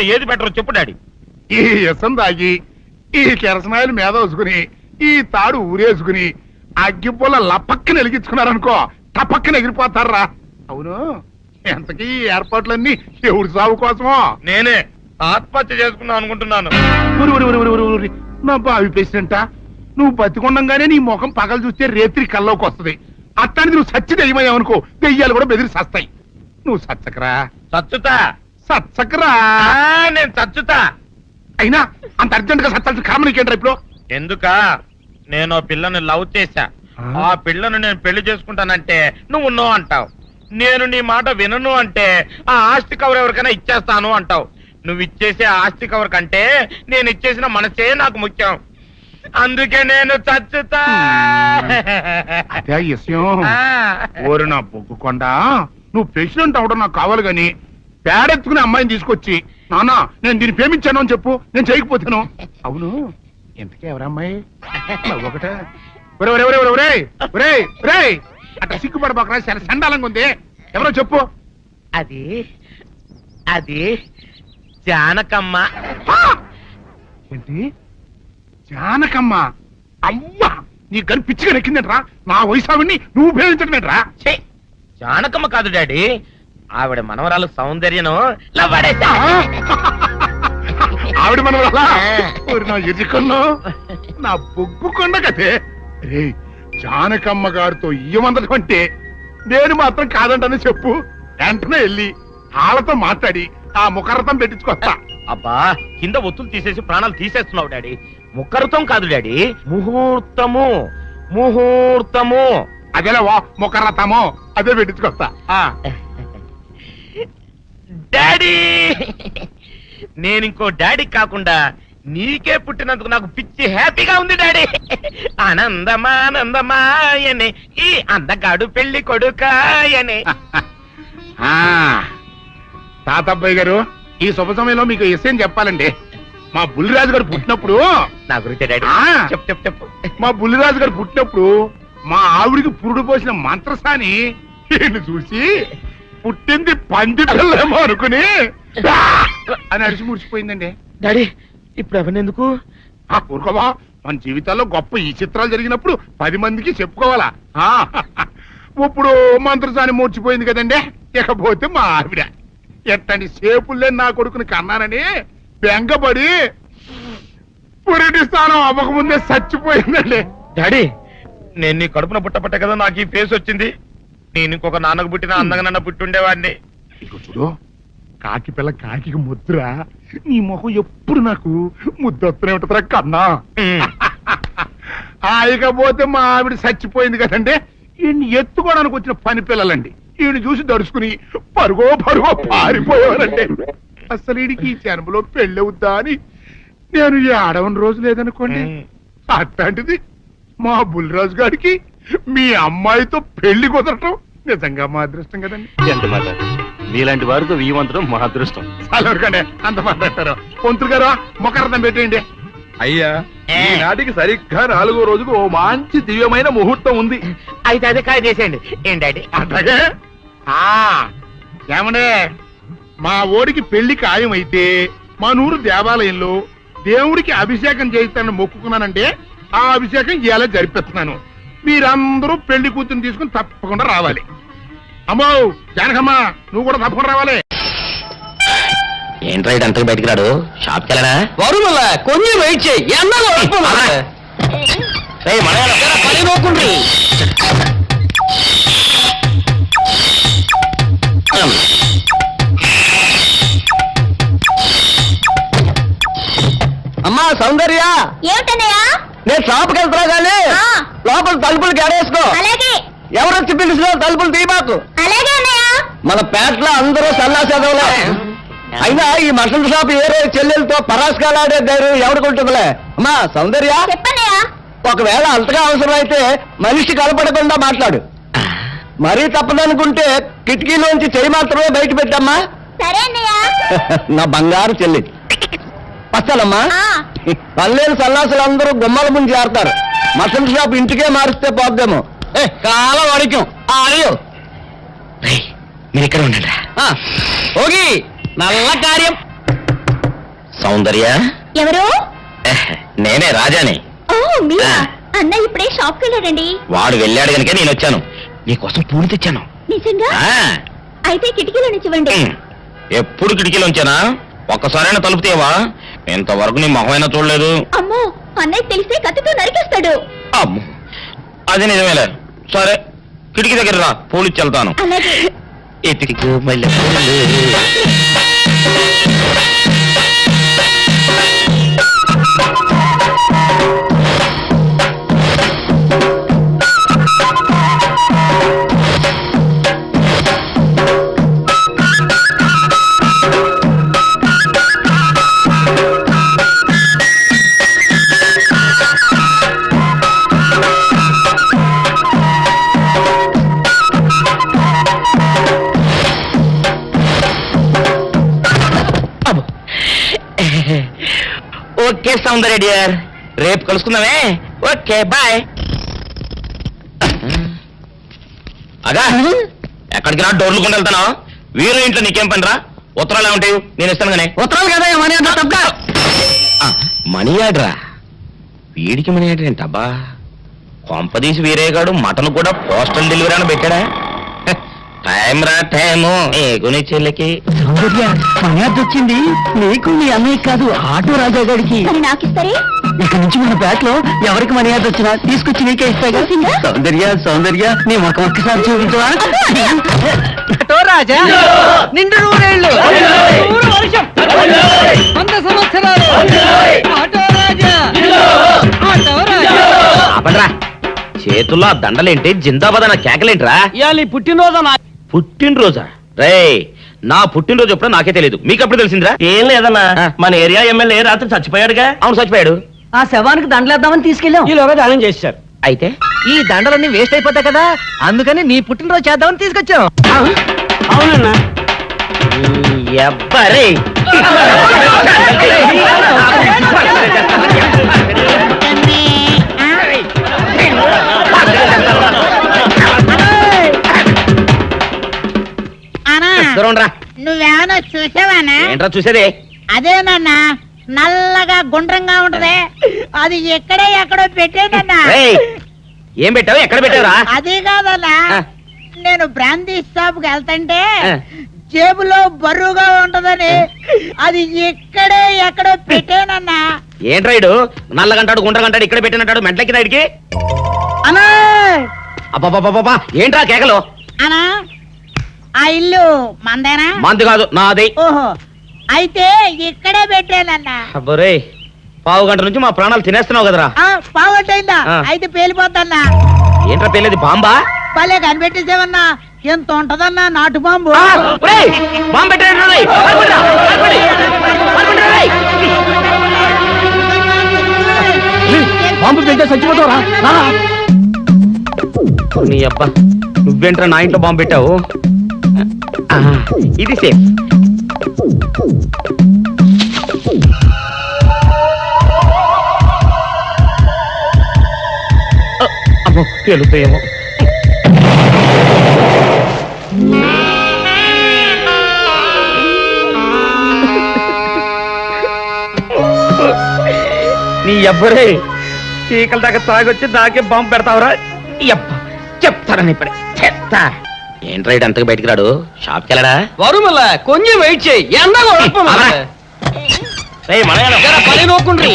రెండిట్లో ఏది బెటర్ చెప్పు డాడీ. ఈ ఇసం తాగి ఈ కిరసనాయలు మీద వేసుకుని ఈ తాడు ఊరేసుకుని అగ్గిపుల్ల లపక్కన వెలిగించుకున్నారనుకో టపక్కన ఎగిరిపోతారా. అవును, ఎంతకీ ఈ ఏర్పాట్లన్నీ ఎవరి సాగు కోసమో? నేనే ఆత్మహత్య చేసుకుందాం అనుకుంటున్నాను. నా బావి పేసినంట నువ్వు బతికొండంగానే నీ ముఖం పగలు చూస్తే రేత్రి కల్లోకి వస్తుంది. అట్టానికి నువ్వు సచ్చి దెయ్యమయ్యావనుకో దెయ్యాలు కూడా బెదిరి సస్తాయి. నువ్వు సచ్చకరా. చచ్చుతా. సచ్చకరా. నేను చచ్చుతా. అయినా అంత అర్జెంట్ గా సత్తాల్సిన కారణం నీకేంట్రా ఇప్పుడు? ఎందుక నేను పిల్లని లవ్ చేశా. ఆ పిల్లను నేను పెళ్లి చేసుకుంటానంటే నువ్వు నో అంటావు. నేను నీ మాట వినను అంటే ఆ ఆస్తి కవర్ ఎవరికైనా ఇచ్చేస్తాను అంటావు. నువ్వు ఇచ్చేసే ఆస్తి కవర్ కంటే నేను ఇచ్చేసిన మనసే నాకు ముఖ్యం. అందుకే నేను చచ్చుతా. అదే విషయం. ఓరు నా బొగ్గుకొండ, నువ్వు ప్రెసిడెంట్ అవడం నాకు కావాలి గాని పేడెత్తుకునే అమ్మాయిని తీసుకొచ్చి నానా నేను దీన్ని ప్రేమించాను అని చెప్పు, నేను చేయకపోతాను. అవును, ఎంతకే ఎవరమ్మాయి? ఒకటే అట్లా సిగ్గుపడబోకరా, చాలా సండాలంగా ఉంది. ఎవరో చెప్పు. అది అది జానకమ్మ. ఏంటి జానకమ్మ? అమ్మా నీ గని పిచ్చిగా నెక్కిందంట్రా. నా వయసావిని నువ్వు ప్రేమించడమేట్రా? జానకమ్మ కాదు డాడీ, ఆవిడ మనవరాలు సౌందర్యను ఆవిడ మనవరాలా? నా ఎదుకున్నా నా బొగ్గుకొండ కదే. రే జానకమ్మ గారితో ఇయ్యమందడం అంటే నేను మాత్రం కాదంటని చెప్పు. వెంటనే వెళ్ళి వాళ్ళతో మాట్లాడి ఆ ముఖరథం పెట్టించుకొస్తా. అబ్బా కింద ఒత్తులు తీసేసి ప్రాణాలు తీసేస్తున్నావు డాడీ. ముఖరథం కాదు డాడీ, ముహూర్తము. ముహూర్తము అదేలా ముఖరథము, అదే పెట్టించుకొస్తా. డాడీ నేను ఇంకో డాడీ కాకుండా నీకే పుట్టినందుకు నాకు పిచ్చి హ్యాపీగా ఉంది డాడీ. ఆనందమానందమాయనే ఈ అందగాడు పెళ్లి కొడుకాయనే. తాతబ్బాయి గారు, ఈ శుభ సమయంలో మీకు విషయం చెప్పాలండి. మా బుల్లిరాజు గారు పుట్టినప్పుడు నా గురించి డాడీ చెప్పు చెప్పు చెప్పు. మా బుల్లిరాజు గారు పుట్టినప్పుడు మా ఆవిడికి పురుడు పోసిన మంత్రసాని చూసి పుట్టింది పంది పిల్లేమో అనుకుని అని అరిచి ముడిచిపోయిందండి. డాడీ ఇప్పుడు ఎవరినెందుకు? ఊరుకోవా, మన జీవితాల్లో గొప్ప ఈ చిత్రాలు జరిగినప్పుడు 10 మందికి చెప్పుకోవాలా. ఇప్పుడు మంత్రసాని మూర్చిపోయింది కదండి. ఇకపోతే మా ఆవిడ ఎట్టండి సేపుల్లే నా కొడుకుని కన్నానని బెంగపడి పురిటి స్థానం అవ్వకముందే చచ్చిపోయిందండి. డాడీ నేను నీ కడుపున పుట్టపట్ట కదా నాకు ఈ ఫేస్ వచ్చింది. నేను ఇంకొక నాన్నకు పుట్టిన అందంగా నన్ను పుట్టి ఉండేవాడిని. ఇక చూడు, కాకి పిల్ల కాకి ముద్దురా. నీ మొహం ఎప్పుడు నాకు ముద్దొస్తూనే ఉంటుందిరా కన్నా. ఇకపోతే మా ఆవిడ చచ్చిపోయింది కదండి. ఈయన్ని ఎత్తుకోవడానికి వచ్చిన పని పిల్లలండి. ఈయన చూసి దడుచుకుని పరుగో పారిపోయేవారండి. అసలు ఈడికి ఈ జన్మలో పెళ్ళవుద్దా అని నేను ఆడవని రోజు లేదనుకోండి. అట్లాంటిది మా బుల్లిరాజు గారికి మీ అమ్మాయితో పెళ్లి కుదరటం నిజంగా మా అదృష్టం కదండి. ఎంత మాట, మీలాంటి వారితో వీయమంతరం మా అదృష్టం. చాలవరకండి అంత మాట్లాడతారు. పొంతులు గారు మొకరదం పెట్టేయండి. అయ్యా ఈనాటికి సరిగ్గా 4వ రోజుకు ఓ మంచి దివ్యమైన ముహూర్తం ఉంది. అయితే అదే కాయ చేసేయండి. ఏం డాడీ? అట్లాగే ఏమండే, మా ఓడికి పెళ్లి ఖాయమైతే మా నూరు దేవాలయంలో దేవుడికి అభిషేకం చేయిస్తానని మొక్కుకున్నానంటే ఆ అభిషేకం ఇలా జరిపిస్తున్నాను. మీరందరూ పెళ్లి కూతురు తీసుకుని తప్పకుండా రావాలి. అమ్మో జానకమ్మ, నువ్వు కూడా తప్పకుండా రావాలి. ఏంట్రా అంతకు బయటికి రాడు? షాప్కి వెళ్ళనా? వరుమల కొంచెం వెయిట్ చేయి. పని నోకుండ్రి. అమ్మా సౌందర్య, ఏమిటన్నయ్యా? నేను షాప్కి వెళ్తున్నా కానీ లోపల తలుపులు గడేసుకో. అలాగే. ఎవరొచ్చి పిలిచినా తలుపులు తీయబాకు. అలాగే అన్నయ్య. మన పేటలో అందరూ సన్నాసేదవులే. అయినా ఈ మటన్ షాప్ ఏరే చెల్లెలతో పరాస్కాలాడే ధైర్యం ఎవరికుంటుందిలే. అమ్మా సౌందర్య, చెప్పన్నయ్యా. ఒకవేళ అంతగా అవసరం అయితే మనిషి కనపడకుండా మాట్లాడు. మరీ తప్పదనుకుంటే కిటికీలోంచి చెయ్యి మాత్రమే బయట పెట్టమ్మా. సరే అన్నయ్య. నా బంగారు చెల్లి. వస్తానమ్మా. పల్లెలు సన్నాసులు అందరూ గుమ్మల ముందు చేరతారు. మటన్ షాప్ ఇంటికే మారిస్తే పోద్దేమో. కాలం అడిగాం అడియో. మీరు ఇక్కడ ఉండండి. ఓగి నల్ల కార్యం. సౌందర్య ఎవరు? నేనే రాజాని. ఓ మీరా? అన్న ఇప్పుడే షాప్కి వెళ్ళాడండి. వాడు వెళ్ళాడు కనుక నేను వచ్చాను. నీకోసం పూలు తెచ్చాను. నిజంగా? ఆ, అయితే కిటికీలో నుంచి ఇవ్వండి. ఎప్పుడు కిటికీలో ఉంచానా? ఒక్కసారైనా తలుపు తీయవా? ఇంతవరకు నీ మొహమైనా చూడలేదు. అమ్మో, అన్నయ్య తెలిస్తే కత్తితో నరికేస్తాడు. అమ్మో, అది నిజమేలే. సరే, కిటికీ దగ్గర రా, పూలు ఇచ్చి వెళ్తాను. అలాగే. ఎతికి మల్లె పూలు. ఓకే సౌందర్య డియర్, రేపు కలుసుకుందామే. Okay bye. అగా ఎక్కడికి రా, డోర్లు కొండ వెళ్తానా? వీరు ఇంట్లో నీకేం పని రా? ఉత్తరాలు ఏముంటాయి? నేను ఇస్తాను కానీ. ఉత్తరాలు కదా మనీ ఆర్డర్ తప్ప. మనీ ఆర్డరా? వీడికి మనీ ఆర్డర్ ఏంటబ్బా? కొంపదీసి వీరేగాడు మటన్ కూడా పోస్టల్ డెలివరీ అని పెట్టాడా? టైం రా టైము నీకు నీ చెల్లికి. సౌందర్య, మర్యాద వచ్చింది నీకు నీ అన్నయ్య కాదు, ఆటో రాజా గారికి. మరి నాకు ఇస్తారే? ఇక్కడి నుంచి మన పేటలో ఎవరికి మర్యాద వచ్చినా తీసుకొచ్చి నీకే ఇస్తాగా. తెలిసిందా? సౌందర్య సౌందర్య, నీ ముఖం ఒక్కసారి చూపించవా? ఆటో రాజా, నిండు నూరేళ్ళు, నూరు వర్షం, 100 సంవత్సరాలు. ఆటో రాజా, ఆటో రాజా. ఆపండ్రా, చేతుల్లో ఆ దండలేంటి? జిందాబాద్ అన్న కేకలేంట్రా? ఇవాళ నీ పుట్టినరోజు. పుట్టినరోజా? రే, నా పుట్టినరోజు ఎప్పుడో నాకే తెలియదు, మీకు ఎప్పుడు తెలిసిందిరా? ఏం లేదన్నా, మన ఏరియా ఎమ్మెల్యే రాత్రి చచ్చిపోయాడుగా. అవును, చచ్చిపోయాడు. ఆ శవానికి దండలేద్దామని తీసుకెళ్ళాం. ఈలోగా దానం చేశారు. అయితే ఈ దండలన్నీ వేస్ట్ అయిపోతాయి కదా, అందుకని నీ పుట్టినరోజు చేద్దామని తీసుకొచ్చాం. అవునన్నా. ఎవ్వరే దూరంరా. నువ్వేమన్నా చూసావానా? ఏంట్రా చూసేదే? అదేనన్నా, నల్లగా గుండ్రంగా ఉంటది, అది ఎక్కడో పెట్టేనన్నా. రేయ్, ఏం పెట్టావు? ఎక్కడ పెట్టావురా? అది కాదన్నా, ఆ. నేను బ్రాందీ షాప్ కి వెళ్తుంటే ఆ. జేబులో బరువుగా ఉంటదని అది ఎక్కడో పెట్టేనన్నా. ఏంట్రా ఇడు నల్లగంటాడు గుండ్రగంటాడు ఇక్కడ పెట్టినట్టాడు మెంట్లకి నాయుడికి? అన్నా అబ్బాబాబాబా, ఏంట్రా కేకలు? అన్నా, ఆ ఇల్లు మందేనా? మంది కాదు, నాది. ఓహో, అయితే ఇక్కడే పెట్టానన్నా. అబ్బోరే, పావు గంట నుంచి మా ప్రాణాలు తినేస్తున్నావు కదరా. పావట్టయిందా? ఆ. అయితే పేలిపోతాన్నా. ఏంట్రా పెళ్ళేది? బాంబా? భలే కనిపెట్టేసేవన్నా, ఎంత ఉంటదన్నా నాటు బాంబు. ఆ, ఒరేయ్, బాంబు పెట్టాడు రోయ్. పడుకుంటా, పడుకోండి, పడుకుంటా రోయ్. బాంబు తింటే చచ్చిపోతావురా. నీ అబ్బా, నువ్వేంట్రా నా ఇంట్లో బాంబు పెట్టావు? ఆ, ఇది సేఫ్. అమ్మో, పేలుతాయేమో. నీ అబ్బరే, చీకల దాకా తాగొచ్చి నాకే బాంబు పెడతావురా? చెప్తారని ఇప్పుడే చెప్తా. ఏంట్రా ఇటు అంతగా బయటికి రాడు? షాప్కి వెళ్ళడా? వరుమల కొంచెం వెయిట్ చేయి, అవరా. ఏయ్, మనగాడు. పని నోకుండ్రి.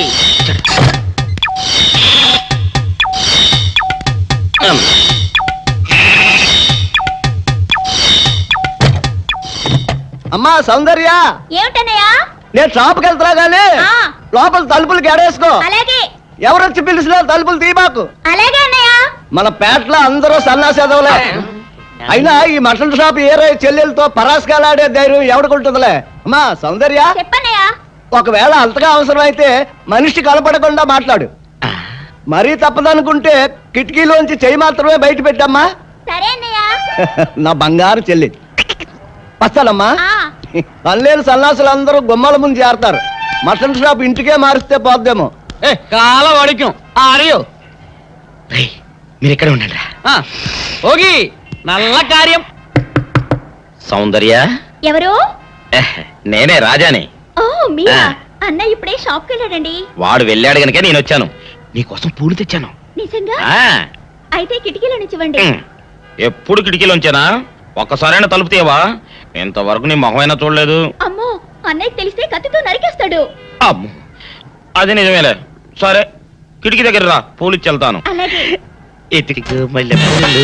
అమ్మా సౌందర్య, ఏమిటన్నయ్యా? నేను షాప్కి వెళ్తున్నా గానీ ఆ. లోపల తలుపులు గేడేసుకో. అలాగే ఎవరొచ్చి పిలిచినా తలుపులు తీయబాకు. అలాగే అన్నయ్య. మన పేటలో అందరూ సన్నాసేదవులే. అయినా ఈ మటన్ షాప్ ఏరే చెల్లెలతో పరాస్కాలాడే ధైర్యం ఎవడుకుంటుందిలే. అమ్మా సౌందర్య, చెప్పన్నయ్య. ఒకవేళ అంతగా అవసరమైతే మనిషి కలపడకుండా మాట్లాడు. మరీ తప్పదనుకుంటే కిటికీలోంచి చెయ్యి మాత్రమే బయట పెట్టమ్మా. సరే అన్నయ్య. నా బంగారు చెల్లి. వస్తానమ్మా. ఆ. పనిలేని సన్నాసులు అందరూ గుమ్మల ముందు చేరతారు. మటన్ షాప్ ఇంటికే మారిస్తే పోద్దేమో. కాలం అడిగాం అరియో. రేయ్, మీరు ఇక్కడే ఉండండి. ఓగి నల్ల కార్యం. సౌందర్య, ఎవరు? నేనే రాజాని. ఓ మీరా? అన్న ఇప్పుడే షాప్కి వెళ్ళాడండి. వాడు వెళ్ళాడు గనుక నేను వచ్చాను. నీకోసం పూలు తెచ్చాను. నిజంగా? ఆ, అయితే కిటికీలో నుంచివ్వండి. ఎప్పుడు కిటికీలోంచేనా? ఒక్కసారైనా తలుపు తీయవా? ఇంతవరకు నీ మొహమైనా చూడలేదు. అమ్మో, అన్నయ్యకి తెలిస్తే కత్తితో నరికేస్తాడు. అమ్మో, అది నిజమేలే. సరే, కిటికీ దగ్గర రా, పూలు ఇచ్చి వెళ్తాను. అలాగే. ఎతికి మల్లె పూలు.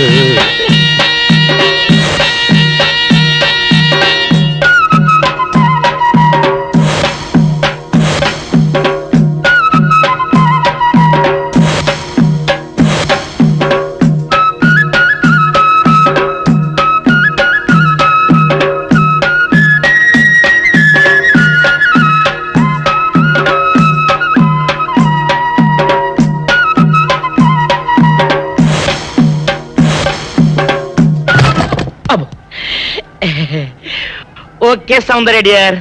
ఓకే సౌందర్య డియర్,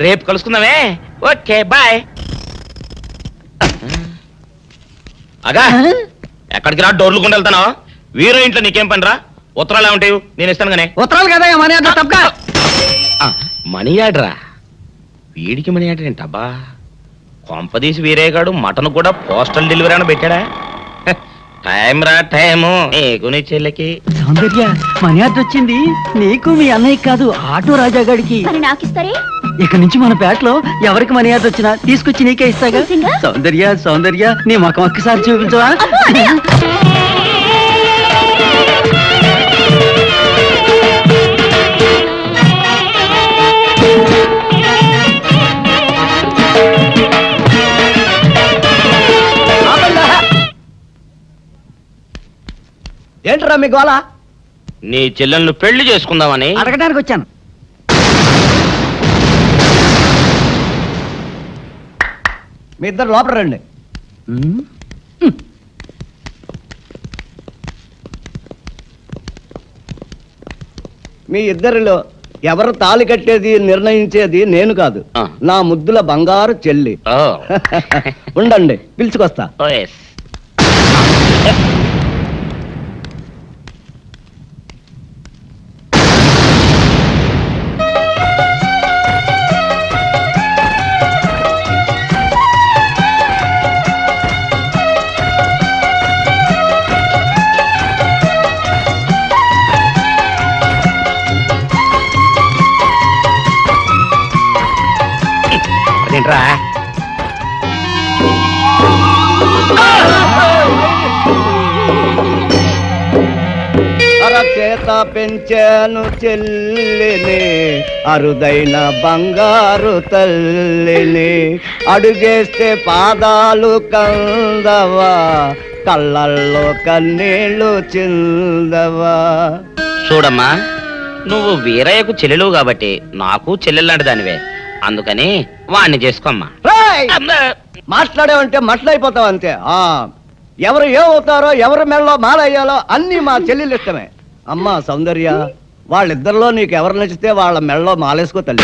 రేపు కలుసుకుందామే. Okay bye. అగా ఎక్కడికి రా, డోర్లు కొండ వెళ్తానా? వీరో ఇంట్లో నీకేం పని రా? ఉత్తరాలు ఏమంటాయి? నేను ఇస్తాను గానే. ఉత్తరాలు కదా మనీ ఆర్డర్ తప్ప. మనీ ఆర్డరా? వీడికి మనీ ఆర్డర్ ఏంటబ్బా? కొంపదీసి వీరేగాడు మటన్ కూడా పోస్టల్ డెలివరీ అని పెట్టాడా? టైం రా టైము నీకు నీ చెల్లెకి. సౌందర్య మనీ ఆర్డర్ వచ్చింది. నీకు మీ అన్నయ్య కాదు, ఆటో రాజా గారికి. మరి నాకిస్తారే? ఇక నుంచి మన పేటలో ఎవరికి మనీ ఆర్డర్ వచ్చినా తీసుకొచ్చి నీకే ఇస్తాగా. నిజంగా? సౌందర్య సౌందర్య నీ ముఖం ఒక్కసారి చూపించవా? అబ్బో, అన్నయ్య. ఏంట్రా మీ గోళ? నీ చెల్లెలను పెళ్లి చేసుకుందామని. అడగడానికి వచ్చాను. మీ ఇద్దరు లోపల రండి. మీ ఇద్దరిలో ఎవరు తాళి కట్టేది నిర్ణయించేది నేను కాదు, ఆ. నా ముద్దుల బంగారు చెల్లి. ఓ. ఉండండి, పిలుచుకొస్తా. ఓ, yes. అదేంట్రా? అరచేత పెంచాను చెల్లిని, అరుదైన బంగారు తల్లిని. అడుగేస్తే పాదాలు కందవా, కళ్ళల్లో కన్నీళ్ళు చిందవా. చూడమ్మా, నువ్వు వీరయ్యకు చెల్లెలు కాబట్టి నాకు చెల్లెల్లాంటి దానివే. అందుకని వాణ్ణి చేసుకోమ్మా. రేయ్! మాట్లాడేవంటే మట్లయిపోతావు అంతే. ఎవరు ఏమవుతారో, ఎవరి మెళ్ళలో మాలయ్యాలో అన్ని మా చెల్లెలు ఇష్టమే. అమ్మా సౌందర్య, వాళ్ళిద్దరిలో నీకు ఎవరు నచ్చితే వాళ్ళ మెళ్ళలో మాలేసుకో తల్లి.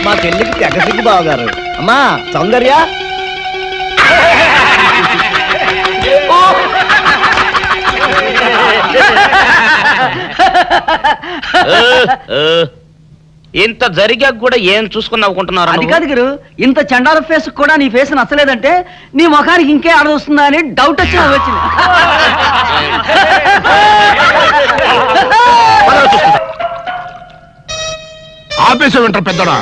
మా చెల్లికి తెగ సిగ్గు బావగారు. అమ్మా సౌందర్య, ఇంత జరిగాక కూడా ఏం చూసుకుని నవ్వుకుంటున్నారు? అది కాదు గురు, ఇంత చండాల ఫేస్ కూడా నీ ఫేస్ నచ్చలేదంటే నీ ముఖానికి ఇంకే ఆడదొస్తుందా అని డౌట్ వచ్చి వచ్చింది. ఆపేసే వింటారు పెద్దడా.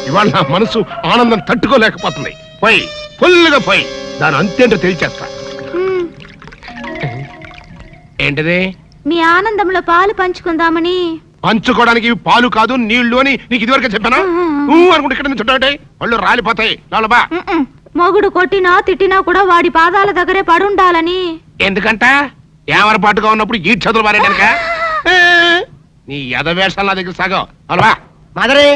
ఇవాళ నా మనసు ఆనందం తట్టుకోలేకపోతుంది. పోయి ఫుల్గా పోయి దాని అంతేంటో తెలిచేస్తా. ఏంటిది? మీ ఆనందంలో పాలు పంచుకుందామని. పంచుకోవడానికి ఇవి పాలు కాదు, నీళ్లు అని నీకు ఇదివరకే చెప్పానా? అనుకుంటే ఇక్కడ నుంచి చుట్టాటే వాళ్ళు రాలిపోతాయి. లోపల మొగుడు కొట్టినా తిట్టినా కూడా వాడి పాదాల దగ్గరే పడుండాలని. ఎందుకంట ఏమరపాటుగా ఉన్నప్పుడు ఈ చదువులు మారేడానిక? నీ యథవేషాలు నా దగ్గర సాగం. అలవా మదరే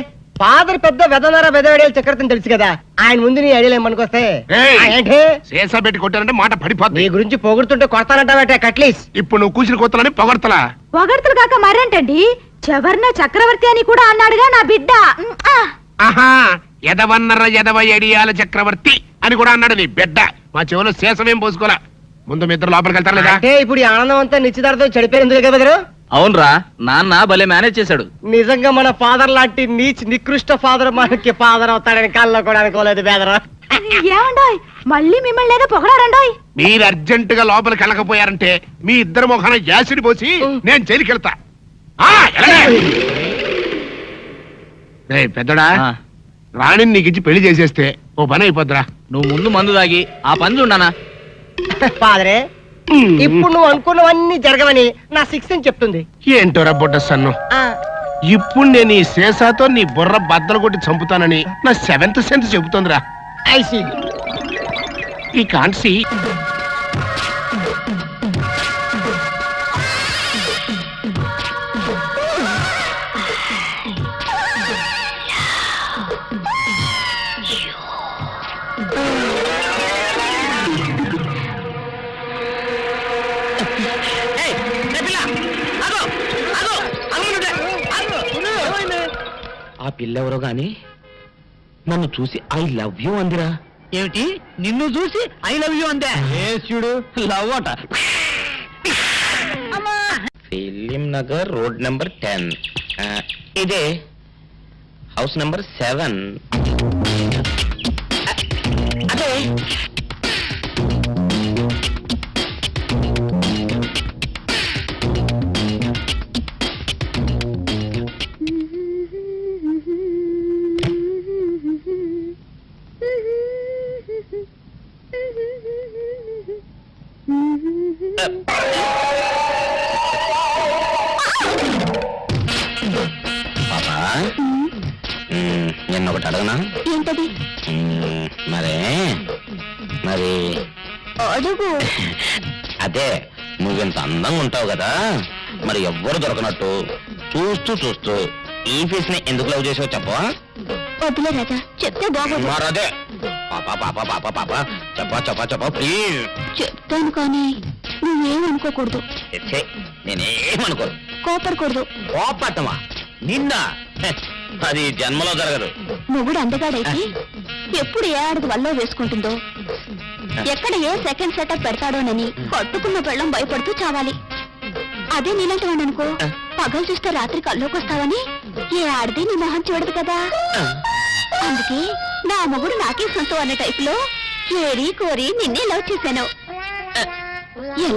ఫాదర్ పెద్ద వెదనర వెదవేడేలు చక్రవర్తిని తెలుసు కదా, ఆయన ముందు నీ ఐడియాలు ఏమనుకొస్తే ఏంటి శేషా పెట్టి కొట్టానంటే మాట పడిపోతుంది. నీ గురించి పొగుడుతుంటే కొడతానంటావే కట్లీస్. ఇప్పుడు నువ్వు కూసిన కొత్తలని పొగడతలా? పొగడ్తలు కాక మరేంటండి, చివర్న చక్రవర్తి అని కూడా అన్నాడుగా నా బిడ్డ. ఆహా ఎదవన్నర ఎదవ ఎడియాల చక్రవర్తి అని కూడా అన్నాడు నీ బిడ్డ. మా చెవులో శేషమేం పోసుకోలే. ముందు మీ ఇద్దరు లోపలికి వెళ్తారు లేదా? అంటే ఇప్పుడు ఈ ఆనందం అంతా నిశ్చితార్థం చెడిపోయింది కదా బెదరు. అవునరా, నాన్న భలే మేనేజ్ చేశాడు. నిజంగా మన ఫాదర్ లాంటి నీచ్ నికృష్ట ఫాదర్ మనకి ఫాదర్ అవుతాడని కళ్ళలో కూడా అనుకోలేదు బెదరు. ఏమండోయ్ మళ్ళీ మిమ్మల్ని ఏదో పొగడారండోయ్. మీరు అర్జెంట్ గా లోపలికి వెళ్ళకపోయారంటే మీ ఇద్దరు మొఖాన యాసిడ్ పోసి నేను జైలుకి వెళ్తా. పెద్దడా రాణిని నీకు ఇచ్చి పెళ్లి చేసేస్తే ఓ పని అయిపోద్రా. నువ్వు ముందు మందు తాగి ఆ పని చూడనా. ఫాదరే ఇప్పుడు నువ్వు అనుకున్నవన్నీ జరగవని నా సిక్స్ అని చెప్తుంది. ఏంటోరా బుడ్డ సన్ను, ఇప్పుడు నేను ఈ శేషాతో నీ బుర్ర బద్దలు కొట్టి చంపుతానని నా సెవెంత్ సెన్స్ చెబుతోందిరా. ఐ సీ ఈ కాన్సీ ఆ పిల్లెవరో గాని నన్ను చూసి ఐ లవ్ యూ అందిరా. ఏమిటి నిన్ను చూసి ఐ లవ్ యూ అందే? చూడు లవ్ అట. Film Nagar road number 10. ఇదే హౌస్ నెంబర్ 7. అదే పాపా, నిన్నొకటి అడగనా? ఏంటది? మరి అడుగు. అదే నువ్వెంత అందంగా ఉంటావు కదా, మరి ఎవ్వరు దొరకనట్టు చూస్తూ చూస్తూ ఈ ఫీస్ ని ఎందుకు లవ్ చేసావు చెప్పవా? వద్దులే రాజా, చెప్తే బాగోదు. మరదే పాపా పాపా పాపా పాపా చెప్పా చెప్పా చెప్పా ప్లీజ్. చెప్తాను కానీ నువ్వేమనుకోకూడదు. నేనేమనుకోను. కోపడకూడదు. కోపట్టమా నిన్న? అది జన్మలో జరగదు. మొగుడు అందగాడైతే ఎప్పుడు ఏ ఆడది వల్ల వేసుకుంటుందో, ఎక్కడ ఏ సెకండ్ సెటప్ పెడతాడోనని కట్టుకున్న పెళ్ళం భయపడుతూ చావాలి. అదే నీలాంటి వాడు అనుకో, పగలు చూస్తే రాత్రి కల్లోకి వస్తావని ఏ ఆడది నీ మొహం చూడదు కదా. అందుకే నా మొగుడు నాకే సొంతం అనే టైప్ లో ఏరి కోరి నిన్నే లవ్ చేశాను. ఎలా